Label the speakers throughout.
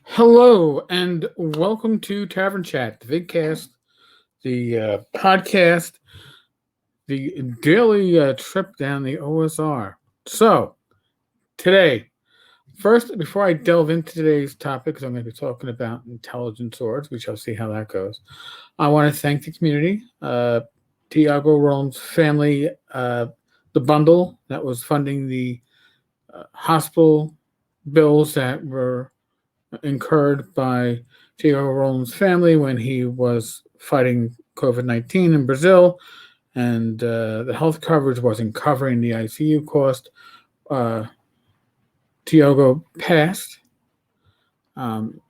Speaker 1: Hello and welcome to Tavern Chat, the vidcast, the podcast, the daily trip down the OSR. So, today, first, before I delve into today's topic, because I'm going to be talking about intelligent swords, we shall see how that goes. I want to thank the community, Tiago Rome's family, the bundle that was funding the hospital bills that were incurred by Diego Roland's family when he was fighting COVID-19 in Brazil, and the health coverage wasn't covering the ICU cost. Uh, Tiago passed, um,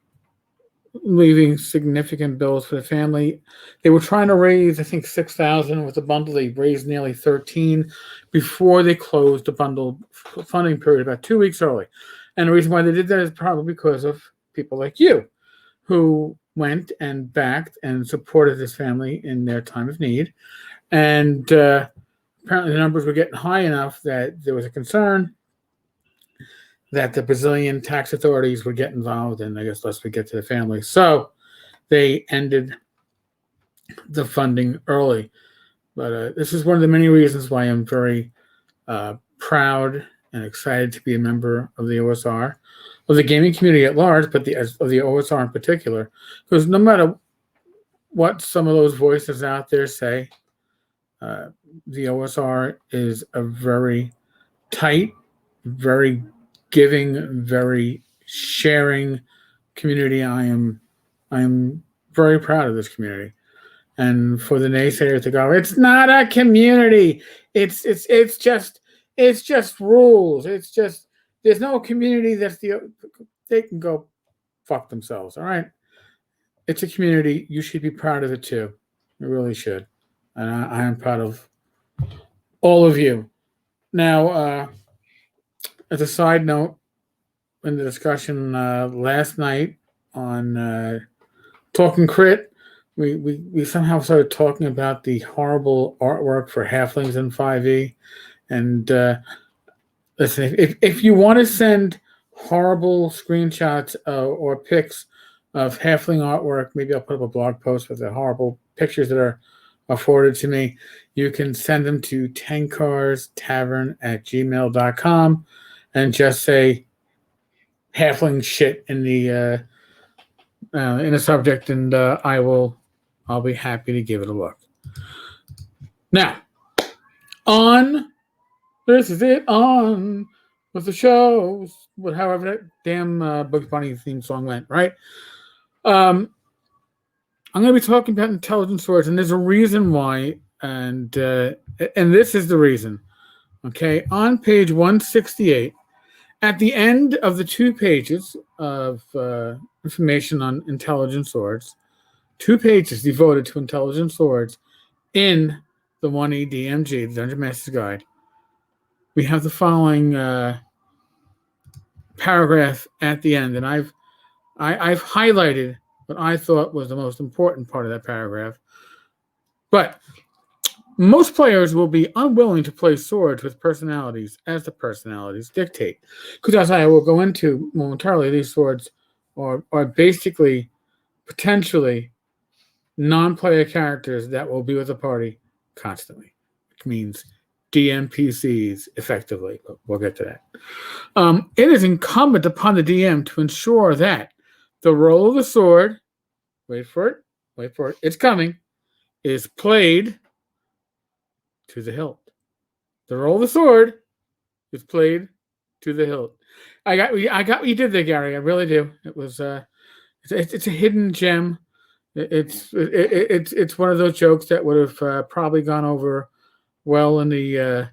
Speaker 1: leaving significant bills for the family. They were trying to raise, I think, 6,000 with the bundle. They raised nearly 13 before they closed the bundle funding period about 2 weeks early. And the reason why they did that is probably because of people like you who went and backed and supported this family in their time of need. And apparently the numbers were getting high enough that there was a concern that the Brazilian tax authorities would get involved, and I guess lest we get to the family. So they ended the funding early. But this is one of the many reasons why I'm very proud and excited to be a member of the OSR, of the gaming community at large, but of the OSR in particular, because no matter what some of those voices out there say, the OSR is a very tight, very giving, very sharing community. I am very proud of this community. And for the naysayers to go, it's not a community. It's just rules. It's just there's no community they can go fuck themselves. All right. It's a community. You should be proud of it too. You really should. And I am proud of all of you. Now, as a side note, in the discussion last night on Talking Crit, we somehow started talking about the horrible artwork for halflings in 5e. And listen, if you want to send horrible screenshots or pics of halfling artwork, maybe I'll put up a blog post with the horrible pictures that are afforded to me. You can send them to tenkarstavern@gmail.com and just say halfling shit in the subject, and I'll be happy to give it a look. Now, this is it on with the show, however that damn Bugs Bunny theme song went, right? I'm going to be talking about intelligent swords, and there's a reason why, and this is the reason. Okay, on page 168, at the end of the 2 pages of information on intelligent swords, 2 pages devoted to intelligent swords in the 1E DMG, the Dungeon Master's Guide, we have the following paragraph at the end, and I've highlighted what I thought was the most important part of that paragraph. But most players will be unwilling to play swords with personalities as the personalities dictate. Because as I will go into momentarily, these swords are basically potentially non-player characters that will be with the party constantly, which means DMPCs effectively. But we'll get to that. It is incumbent upon the DM to ensure that the roll of the sword, wait for it, it's coming, is played to the hilt. The roll of the sword is played to the hilt. I got what you did there, Gary. I really do. It was it's a hidden gem. It's one of those jokes that would have probably gone over well in the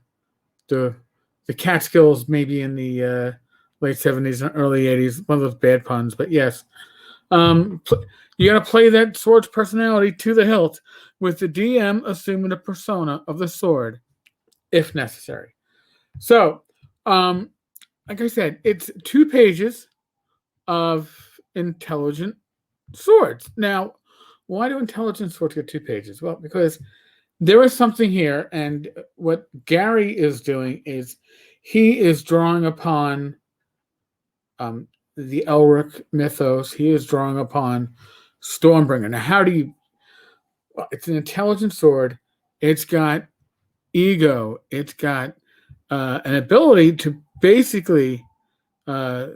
Speaker 1: Catskills, maybe in the late 70s and early 80s. One of those bad puns, but yes. You got to play that sword's personality to the hilt, with the DM assuming the persona of the sword, if necessary. So, like I said, it's 2 pages of intelligent swords. Now, why do intelligent swords get 2 pages? Well, because there is something here, and what Gary is doing is he is drawing upon the Elric mythos. He is drawing upon Stormbringer. Now, how do you? It's an intelligent sword. It's got ego. It's got an ability to basically uh,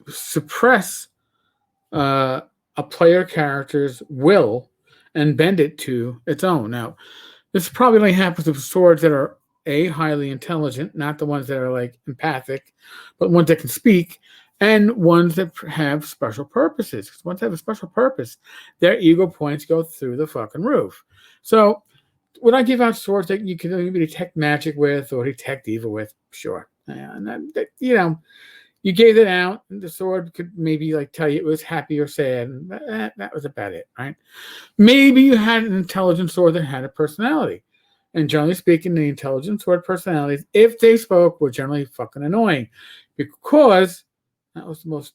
Speaker 1: suppress a player character's will and bend it to its own. Now, this probably only happens with swords that are highly intelligent, not the ones that are like empathic, but ones that can speak, and ones that have special purposes. Because once they have a special purpose, their ego points go through the fucking roof. So, would I give out swords that you can maybe detect magic with or detect evil with? Sure. And you gave it out, and the sword could maybe like tell you it was happy or sad, and that was about it, right? Maybe you had an intelligent sword that had a personality. And generally speaking, the intelligent sword personalities, if they spoke, were generally fucking annoying. Because that was the most,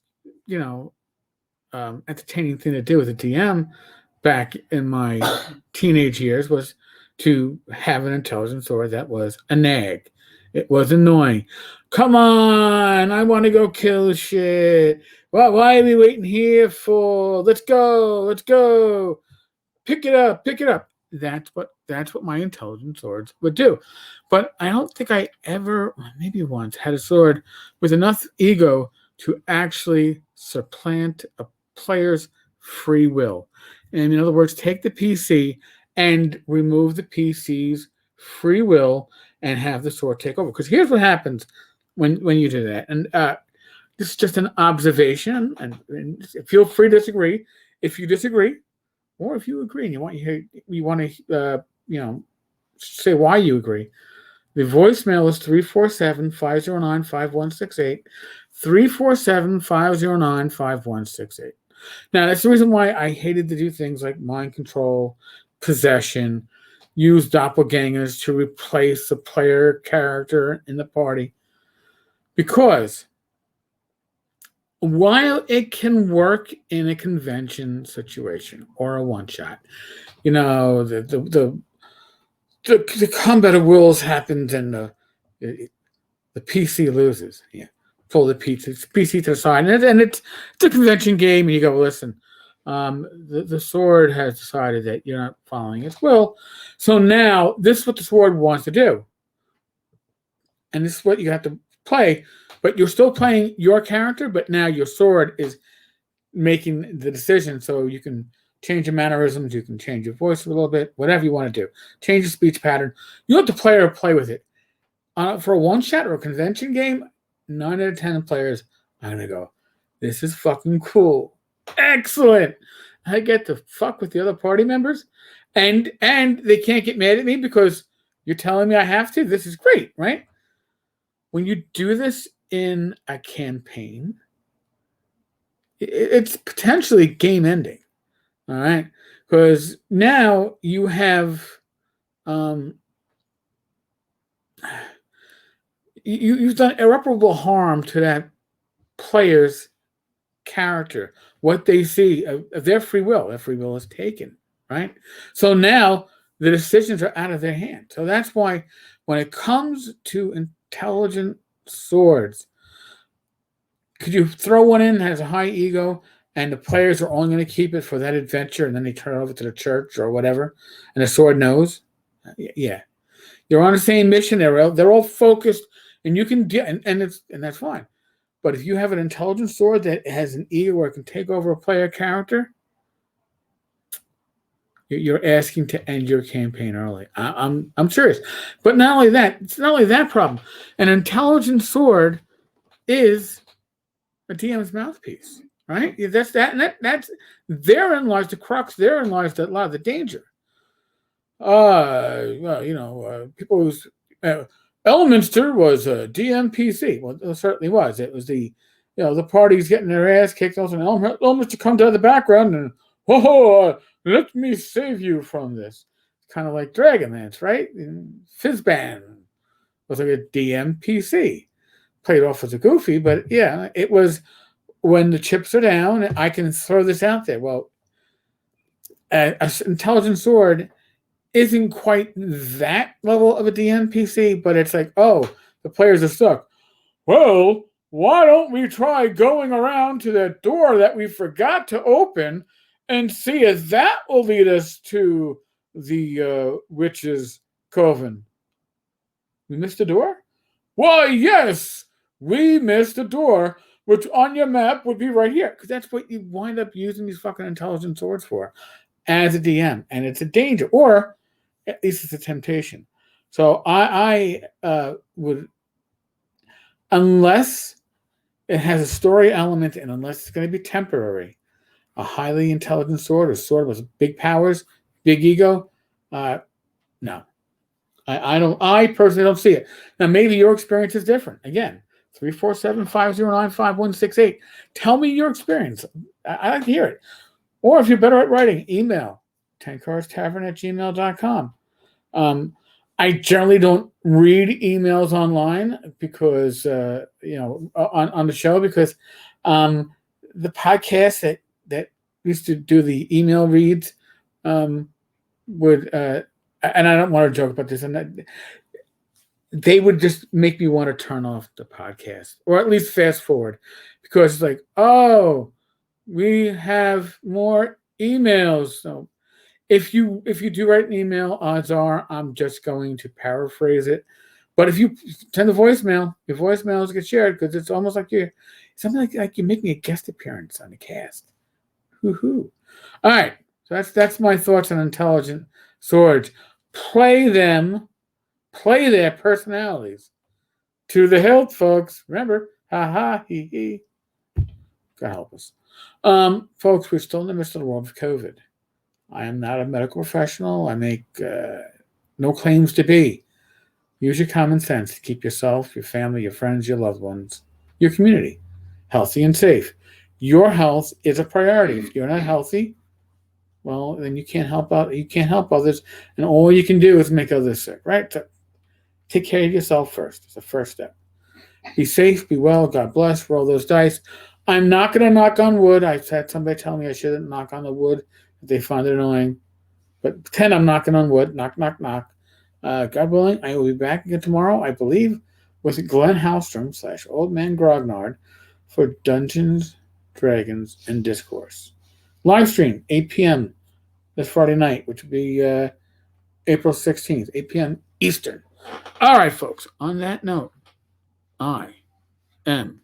Speaker 1: entertaining thing to do with a DM back in my teenage years was to have an intelligent sword that was a nag. It was annoying. Come on, I want to go kill shit. Why are we waiting here for? Let's go. Pick it up. That's what my intelligent swords would do. But I don't think I ever, maybe once, had a sword with enough ego to actually supplant a player's free will. And in other words, take the PC and remove the PC's free will and have the sword take over. Because here's what happens when you do that. And this is just an observation, and feel free to disagree. If you disagree, or if you agree and you want to say why you agree, the voicemail is 347-509-5168, 347-509-5168. Now, that's the reason why I hated to do things like mind control, possession, use doppelgangers to replace a player character in the party. Because while it can work in a convention situation or a one-shot, the combat of wills happens and the PC loses. Yeah, pull the PC to the side, and it's a convention game, and you go, listen, the sword has decided that you're not following its will, so now this is what the sword wants to do, and this is what you have to play. But you're still playing your character, but now your sword is making the decision, so you can change your mannerisms, you can change your voice a little bit, whatever you want to do. Change the speech pattern. You let the player play with it. For a one-shot or a convention game, 9 out of 10 players are going to go, this is fucking cool. Excellent. I get to fuck with the other party members, and they can't get mad at me because you're telling me I have to. This is great, right? When you do this in a campaign, it's potentially game ending. All right, because now you have you've done irreparable harm to that player's character, what they see of their free will. Their free will is taken, right? So now the decisions are out of their hand. So that's why when it comes to intelligent swords, could you throw one in that has a high ego and the players are only going to keep it for that adventure and then they turn it over to the church or whatever and the sword knows? Yeah. You're on the same mission. They're all focused and you can and that's fine. But if you have an intelligent sword that has an ego where it can take over a player character, you're asking to end your campaign early. I'm serious. But not only that, it's not only that problem. An intelligent sword is a DM's mouthpiece, right? That's that, and that's therein lies the crux. Therein lies a lot of the danger. People who's Elminster was a DMPC. Well, it certainly was. It was the parties getting their ass kicked. Also, Elminster comes out of the background and let me save you from this. Kind of like Dragonlance, right? And Fizzban was like a DMPC. Played off as a goofy, but yeah, it was when the chips are down, I can throw this out there. Well, an intelligent sword isn't quite that level of a DMPC, but it's like, oh, the players are stuck. Well, why don't we try going around to that door that we forgot to open and see if that will lead us to the witch's coven? We missed the door? Why, yes, we missed the door, which on your map would be right here, because that's what you wind up using these fucking intelligent swords for as a DM, and it's a danger, or at least it's a temptation. So I would, unless it has a story element, and unless it's going to be temporary, a highly intelligent sword, a sword with big powers, big ego, no, I don't. I personally don't see it. Now, maybe your experience is different. Again, 347-509-5168. Tell me your experience. I like to hear it. Or if you're better at writing, email 10carstavern@gmail.com. I generally don't read emails online because, on the show, because the podcast that used to do the email reads would, and I don't want to joke about this, and they would just make me want to turn off the podcast or at least fast forward because it's like, oh, we have more emails. So if you do write an email, odds are I'm just going to paraphrase it. But if you send a voicemail, your voicemails get shared because it's almost like you're something like you're making a guest appearance on the cast. Hoo-hoo. All right. So that's my thoughts on intelligent swords. Play their personalities to the hilt, folks. Remember, ha ha, he he. God help us. Folks, we're still in the midst of the world of COVID. I am not a medical professional. I make no claims to be. Use your common sense to keep yourself, your family, your friends, your loved ones, your community healthy and safe. Your health is a priority. If you're not healthy, well, then you can't help out. You can't help others, and all you can do is make others sick. Right? So take care of yourself first. It's the first step. Be safe. Be well. God bless. Roll those dice. I'm not going to knock on wood. I've had somebody tell me I shouldn't knock on the wood if they find it annoying. But pretend I'm knocking on wood. Knock, knock, knock. God willing, I will be back again tomorrow, I believe, with Glenn Hallstrom / Old Man Grognard for Dungeons, Dragons, and Discourse. Live stream, 8 p.m. this Friday night, which will be April 16th, 8 p.m. Eastern. All right, folks, on that note, I am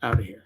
Speaker 1: out of here.